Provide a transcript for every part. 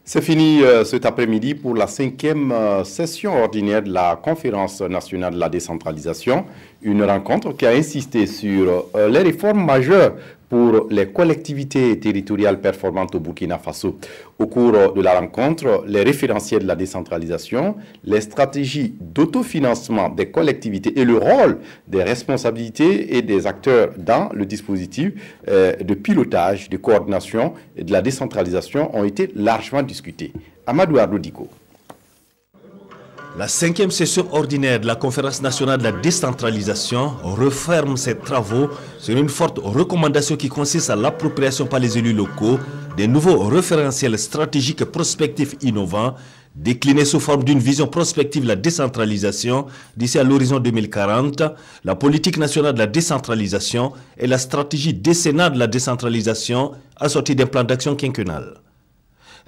C'est fini cet après-midi pour la 5e session ordinaire de la Conférence nationale de la décentralisation, une rencontre qui a insisté sur les réformes majeures pour les collectivités territoriales performantes au Burkina Faso. Au cours de la rencontre, les référentiels de la décentralisation, les stratégies d'autofinancement des collectivités et le rôle des responsabilités et des acteurs dans le dispositif de pilotage, de coordination et de la décentralisation ont été largement discutés. Amadou Ardodiko. La 5e session ordinaire de la Conférence nationale de la décentralisation referme ses travaux sur une forte recommandation qui consiste à l'appropriation par les élus locaux des nouveaux référentiels stratégiques et prospectifs innovants déclinés sous forme d'une vision prospective de la décentralisation d'ici à l'horizon 2040, la politique nationale de la décentralisation et la stratégie décennale de la décentralisation assortie d'un plan d'action quinquennal.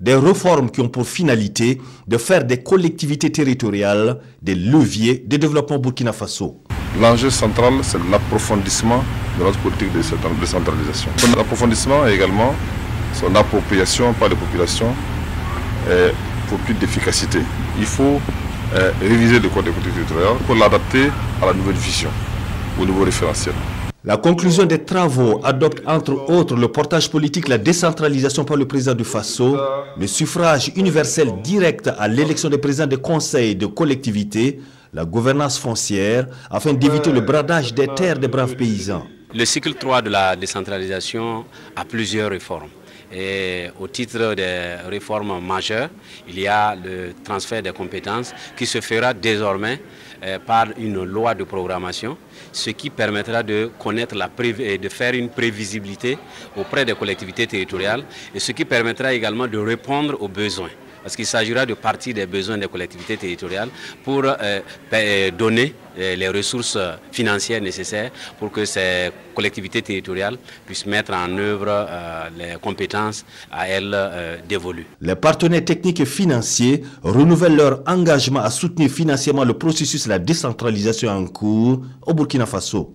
Des réformes qui ont pour finalité de faire des collectivités territoriales des leviers de développement Burkina Faso. L'enjeu central, c'est l'approfondissement de notre politique de décentralisation. L'approfondissement est également son appropriation par les populations pour plus d'efficacité. Il faut réviser le code des collectivités territoriales pour l'adapter à la nouvelle vision, au nouveau référentiel. La conclusion des travaux adopte entre autres le portage politique, la décentralisation par le président du Faso, le suffrage universel direct à l'élection des présidents des conseils de collectivités, la gouvernance foncière, afin d'éviter le bradage des terres des braves paysans. Le cycle 3 de la décentralisation a plusieurs réformes. Et au titre des réformes majeures, il y a le transfert des compétences qui se fera désormais par une loi de programmation, ce qui permettra de connaître de faire une prévisibilité auprès des collectivités territoriales et ce qui permettra également de répondre aux besoins. Parce qu'il s'agira de partir des besoins des collectivités territoriales pour donner les ressources financières nécessaires pour que ces collectivités territoriales puissent mettre en œuvre les compétences à elles dévolues. Les partenaires techniques et financiers renouvellent leur engagement à soutenir financièrement le processus de la décentralisation en cours au Burkina Faso.